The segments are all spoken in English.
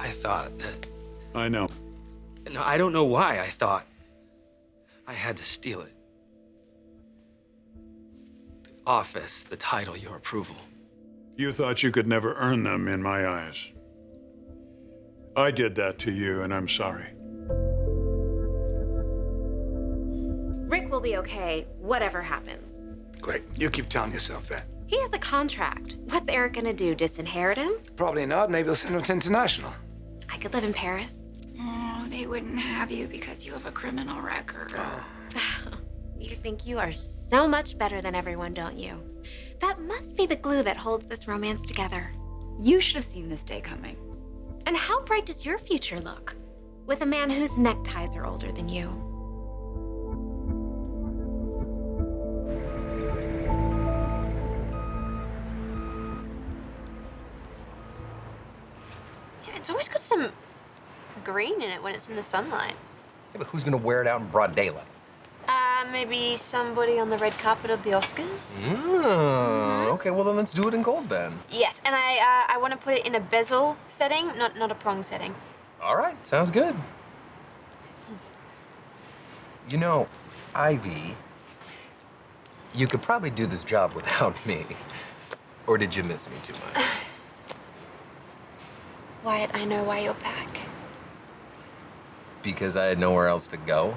I thought that... I know. No, I don't know why I thought I had to steal it. The office, the title, your approval. You thought you could never earn them in my eyes. I did that to you, and I'm sorry. Rick will be okay, whatever happens. Great. You keep telling yourself that. He has a contract. What's Eric gonna do, disinherit him? Probably not. Maybe they'll send him to international. I could live in Paris. Oh, they wouldn't have you because you have a criminal record. You think you are so much better than everyone, don't you? That must be the glue that holds this romance together. You should have seen this day coming. And how bright does your future look? With a man whose neckties are older than you. Yeah, it's always got some green in it when it's in the sunlight. Yeah, but who's gonna wear it out in broad daylight? Maybe somebody on the red carpet of the Oscars? Okay, well then let's do it in gold then. Yes, and I want to put it in a bezel setting, not a prong setting. All right, sounds good. You know, Ivy, you could probably do this job without me. Or did you miss me too much? Wyatt, I know why you're back. Because I had nowhere else to go?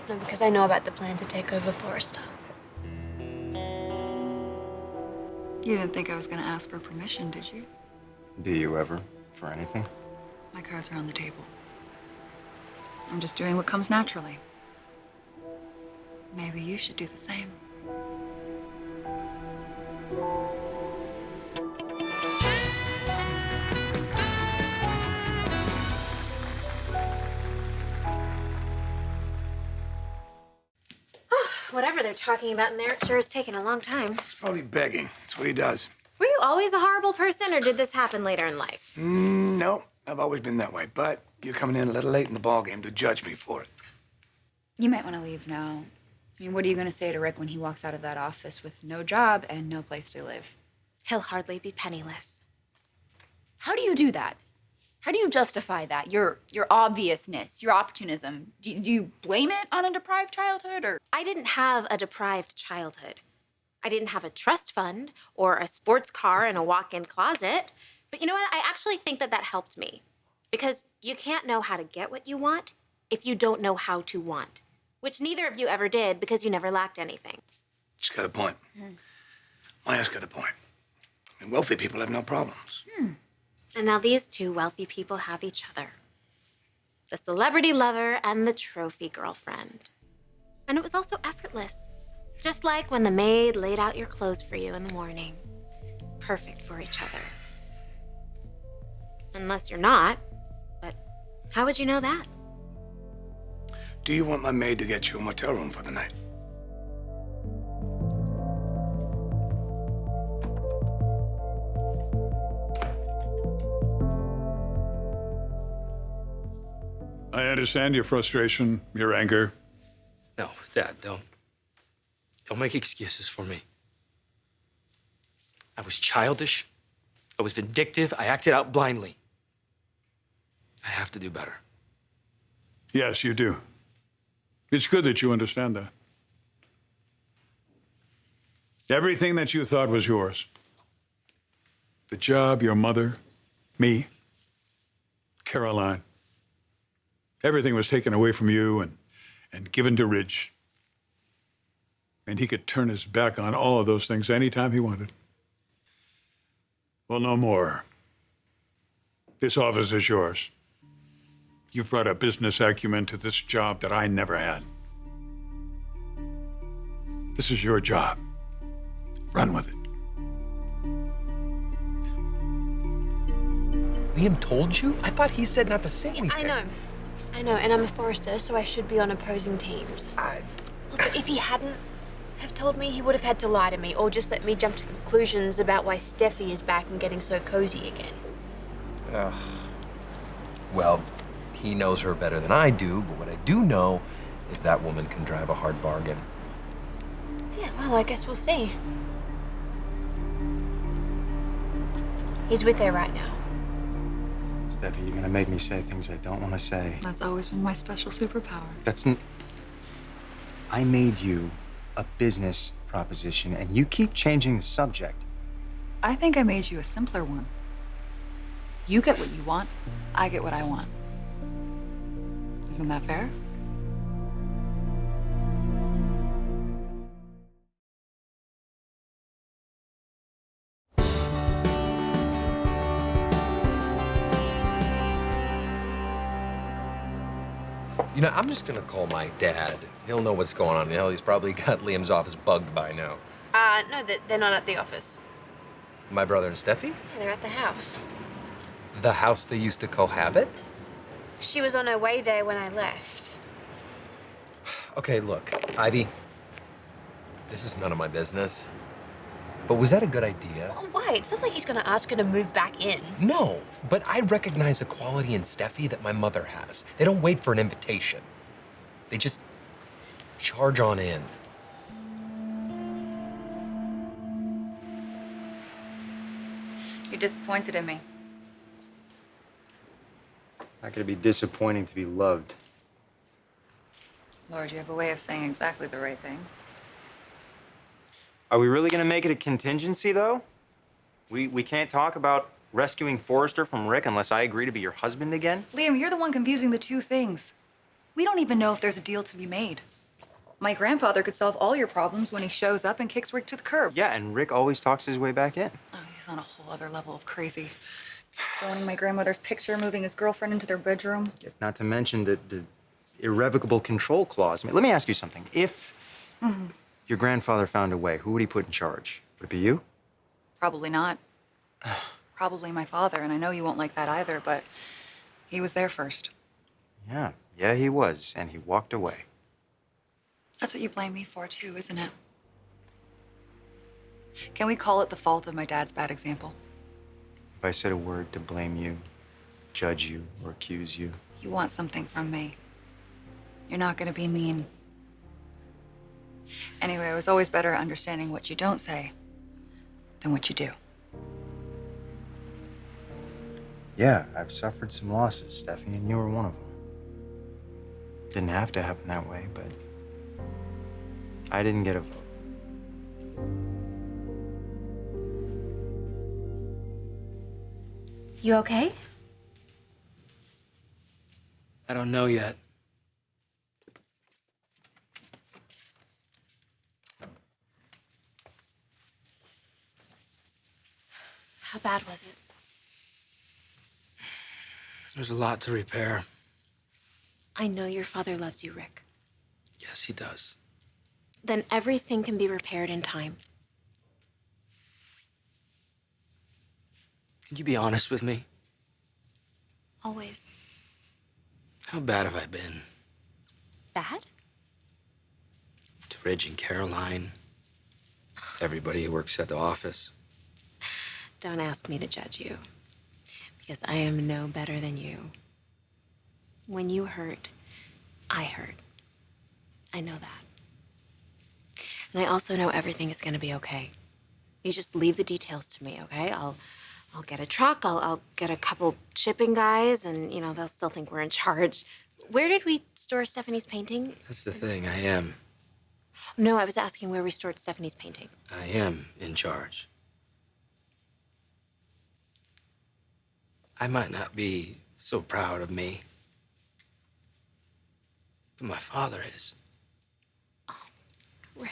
No, because I know about the plan to take over Forrester. You didn't think I was gonna ask for permission, did you? Do you ever? For anything? My cards are on the table. I'm just doing what comes naturally. Maybe you should do the same. Whatever they're talking about in there, it sure is taking a long time. He's probably begging. That's what he does. Were you always a horrible person, or did this happen later in life? No, I've always been that way. But you're coming in a little late in the ballgame to judge me for it. You might want to leave now. I mean, what are you gonna say to Rick when he walks out of that office with no job and no place to live? He'll hardly be penniless. How do you do that? How do you justify that? Your obviousness, your opportunism. Do you blame it on a deprived childhood, or? I didn't have a deprived childhood. I didn't have a trust fund or a sports car and a walk-in closet. But you know what? I actually think that helped me. Because you can't know how to get what you want if you don't know how to want. Which neither of you ever did because you never lacked anything. She's got a point. Maya's got a point. I mean, wealthy people have no problems. And now these two wealthy people have each other. The celebrity lover and the trophy girlfriend. And it was also effortless. Just like when the maid laid out your clothes for you in the morning. Perfect for each other. Unless you're not, but how would you know that? Do you want my maid to get you a motel room for the night? I understand your frustration, your anger. No, Dad, don't make excuses for me. I was childish. I was vindictive. I acted out blindly. I have to do better. Yes, you do. It's good that you understand that. Everything that you thought was yours. The job, your mother, me, Caroline. Everything was taken away from you and given to Ridge. And he could turn his back on all of those things anytime he wanted. Well, no more. This office is yours. You've brought a business acumen to this job that I never had. This is your job. Run with it. Liam told you? I thought he said not to say anything. I know, and I'm a Forrester, so I should be on opposing teams. Look, if he hadn't have told me, he would have had to lie to me, or just let me jump to conclusions about why Steffy is back and getting so cozy again. Well, he knows her better than I do, but what I do know is that woman can drive a hard bargain. Yeah, well, I guess we'll see. He's with her right now. Steffi, you're gonna make me say things I don't want to say. That's always been my special superpower. I made you a business proposition, and you keep changing the subject. I think I made you a simpler one. You get what you want, I get what I want. Isn't that fair? You know, I'm just gonna call my dad. He'll know what's going on. Hell, he's probably got Liam's office bugged by now. No, they're not at the office. My brother and Steffi? Yeah, they're at the house. The house they used to cohabit? She was on her way there when I left. Okay, look, Ivy, this is none of my business. But was that a good idea? Oh, why? It's not like he's gonna ask her to move back in. No, but I recognize a quality in Steffi that my mother has. They don't wait for an invitation. They just charge on in. You're disappointed in me. Not gonna be disappointing to be loved. Lord, you have a way of saying exactly the right thing. Are we really gonna make it a contingency, though? We can't talk about rescuing Forrester from Rick unless I agree to be your husband again? Liam, you're the one confusing the two things. We don't even know if there's a deal to be made. My grandfather could solve all your problems when he shows up and kicks Rick to the curb. Yeah, and Rick always talks his way back in. Oh, he's on a whole other level of crazy. Throwing my grandmother's picture, moving his girlfriend into their bedroom. Not to mention the irrevocable control clause. I mean, let me ask you something. If your grandfather found a way, who would he put in charge? Would it be you? Probably not. Probably my father, and I know you won't like that either, but he was there first. Yeah, he was, and he walked away. That's what you blame me for, too, isn't it? Can we call it the fault of my dad's bad example? If I said a word to blame you, judge you, or accuse you, You want something from me. You're not gonna be mean. Anyway, it was always better understanding what you don't say than what you do. yeah, I've suffered some losses, Steffi, and you were one of them. Didn't have to happen that way, but I didn't get a vote. You okay? I don't know yet. How bad was it? There's a lot to repair. I know your father loves you, Rick. Yes, he does. Then everything can be repaired in time. Can you be honest with me? Always. How bad have I been? Bad? To Ridge and Caroline, everybody who works at the office. Don't ask me to judge you, because I am no better than you. When you hurt, I hurt. I know that. And I also know everything is gonna be okay. You just leave the details to me, okay? I'll get a truck, I'll get a couple shipping guys, and, they'll still think we're in charge. Where did we store Stephanie's painting? That's the thing, I am. No, I was asking where we stored Stephanie's painting. I am in charge. I might not be so proud of me, but my father is. Rick.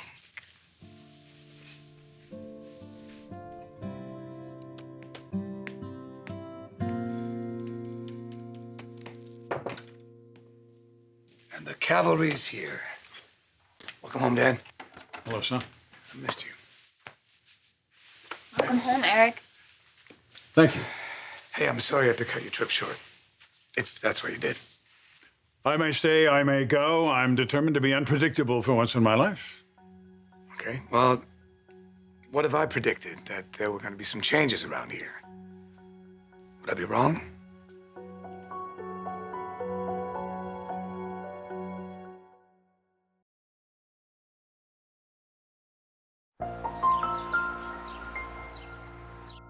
And the cavalry's here. Welcome home, Dad. Hello, son. I missed you. Welcome home, Eric. Thank you. Hey, I'm sorry I had to cut your trip short. If that's what you did. I may stay, I may go. I'm determined to be unpredictable for once in my life. Okay, well, what if I predicted that there were going to be some changes around here? Would I be wrong?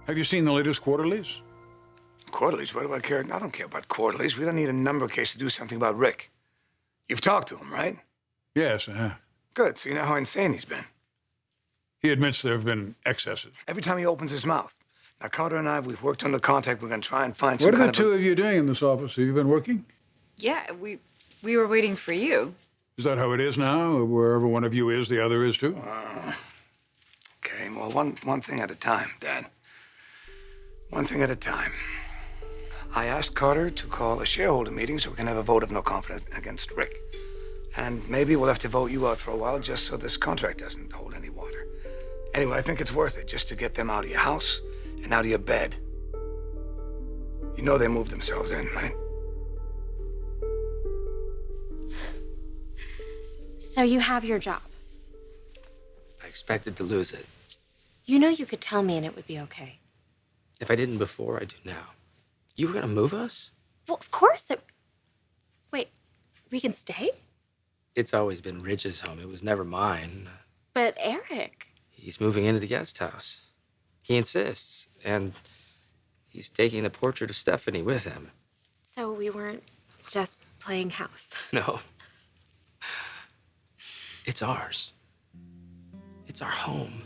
Have you seen the latest quarterlies? Quarterlies? What do I care? I don't care about quarterlies. We don't need a number case to do something about Rick. You've talked to him, right? Yes, I have. Good, so you know how insane he's been. He admits there have been excesses. Every time he opens his mouth. Now, Carter and I, we've worked on the contact. We're going to try and find some What are kind the two of you doing in this office? Have you been working? Yeah, we were waiting for you. Is that how it is now? Wherever one of you is, the other is too? Okay, well, one thing at a time, Dad. One thing at a time. I asked Carter to call a shareholder meeting so we can have a vote of no confidence against Rick. And maybe we'll have to vote you out for a while just so this contract doesn't hold any water. Anyway, I think it's worth it just to get them out of your house and out of your bed. You know they moved themselves in, right? So you have your job. I expected to lose it. You know you could tell me and it would be okay. If I didn't before, I do now. You were gonna move us? Well, of course it... Wait, we can stay? It's always been Ridge's home. It was never mine. But Eric... He's moving into the guest house. He insists, and he's taking the portrait of Stephanie with him. So we weren't just playing house. No. It's ours. It's our home.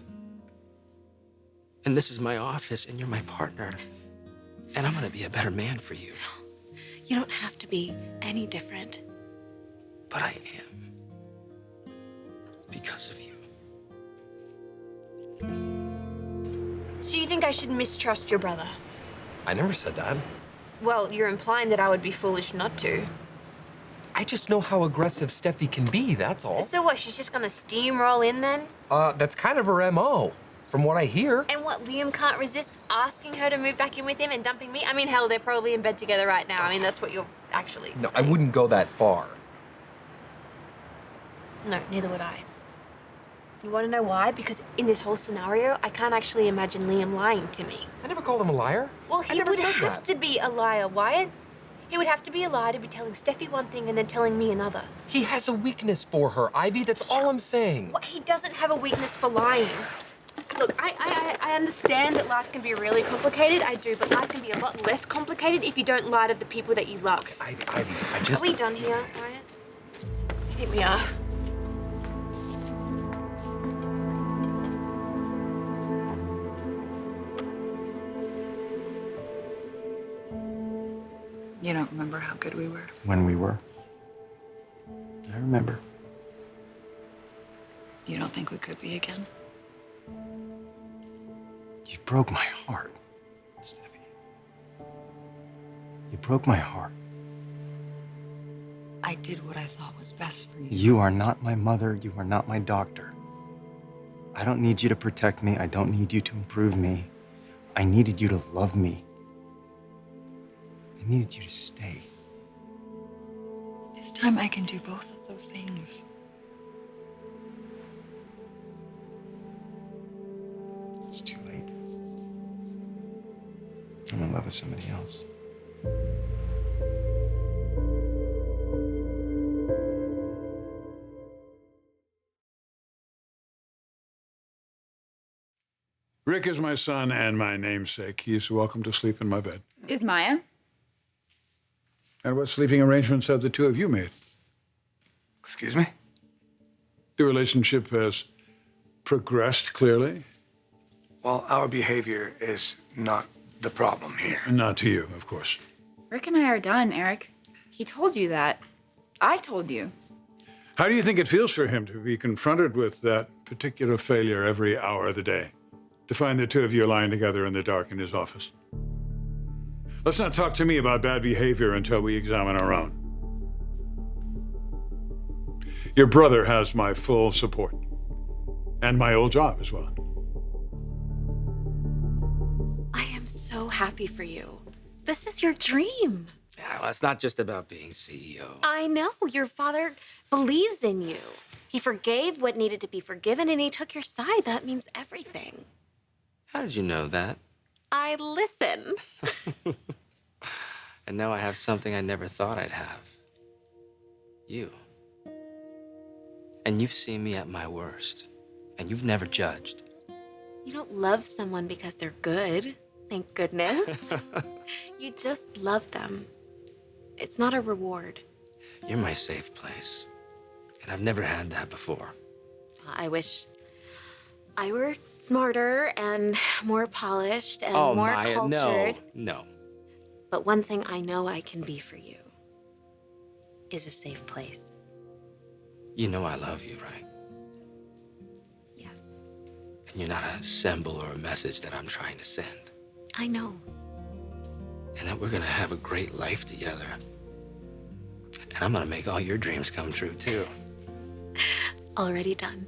And this is my office, and you're my partner. And I'm gonna be a better man for you. You don't have to be any different. But I am. Because of you. So you think I should mistrust your brother? I never said that. Well, you're implying that I would be foolish not to. I just know how aggressive Steffi can be, that's all. So what, she's just gonna steamroll in then? That's kind of her MO, from what I hear. And what, Liam can't resist asking her to move back in with him and dumping me? I mean, hell, they're probably in bed together right now. I mean, that's what you're actually No, I saying. wouldn't go that far. No, neither would I. You wanna know why? Because in this whole scenario, I can't actually imagine Liam lying to me. I never called him a liar. Well, I he never would said have that. to be a liar, Wyatt. He would have to be a liar to be telling Steffi one thing and then telling me another. He has a weakness for her, Ivy. That's all I'm saying. What, he doesn't have a weakness for lying. Look, I understand that life can be really complicated. I do, but life can be a lot less complicated if you don't lie to the people that you love. Ivy, I Are just... we done here, Wyatt? I think we are. You don't remember how good we were? When we were. I remember. You don't think we could be again? You broke my heart, Steffi. You broke my heart. I did what I thought was best for you. You are not my mother. You are not my doctor. I don't need you to protect me. I don't need you to improve me. I needed you to love me. I needed you to stay. This time I can do both of those things. It's too late. I'm in love with somebody else. Rick is my son and my namesake. He's welcome to sleep in my bed. Is Maya? And what sleeping arrangements have the two of you made? Excuse me? The relationship has progressed clearly. Well, our behavior is not the problem here. Not to you, of course. Rick and I are done, Eric. He told you that. I told you. How do you think it feels for him to be confronted with that particular failure every hour of the day? To find the two of you lying together in the dark in his office? Let's not talk to me about bad behavior until we examine our own. Your brother has my full support. And my old job as well. I am so happy for you. This is your dream. Yeah, well, it's not just about being CEO. I know. Your father believes in you. He forgave what needed to be forgiven and he took your side. That means everything. How did you know that? I listen. And now I have something I never thought I'd have. You. And you've seen me at my worst. And you've never judged. You don't love someone because they're good. Thank goodness. You just love them. It's not a reward. You're my safe place. And I've never had that before. I wish I were smarter and more polished and Oh, more Maya, cultured. no. But one thing I know I can be for you is a safe place. You know I love you, right? Yes, And you're not a symbol or a message that I'm trying to send. I know. And that we're gonna have a great life together. And I'm gonna make all your dreams come true, too. Already done.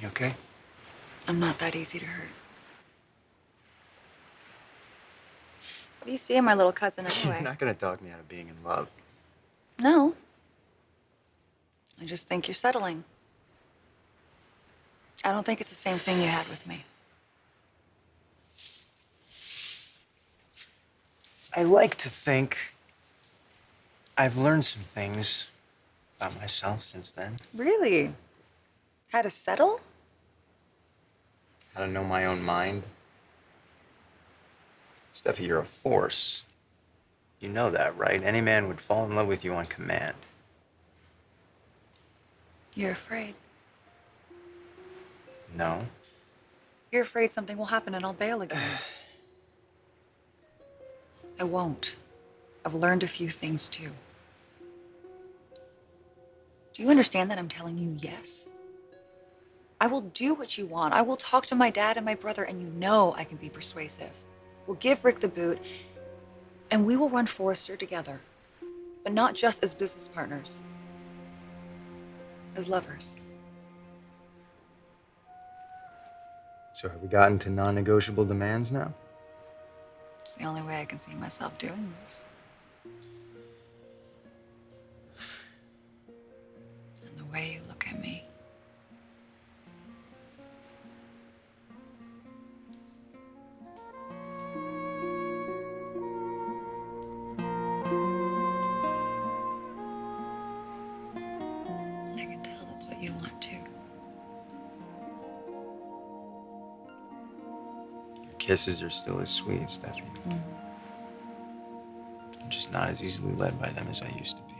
You okay? I'm not that easy to hurt. What do you see in my little cousin You're anyway? not gonna talk me out of being in love. No. I just think you're settling. I don't think it's the same thing you had with me. I like to think I've learned some things about myself since then. Really? How to settle? How to know my own mind. Steffi, you're a force. You know that, right? Any man would fall in love with you on command. You're afraid. No. You're afraid something will happen and I'll bail again. I won't. I've learned a few things too. Do you understand that I'm telling you yes? I will do what you want. I will talk to my dad and my brother, and you know I can be persuasive. We'll give Rick the boot, and we will run Forrester together. But not just as business partners. As lovers. So have we gotten to non-negotiable demands now? It's the only way I can see myself doing this. And the way you look at me. I can tell that's what you want too. Your kisses are still as sweet, Steffi. I'm just not as easily led by them as I used to be.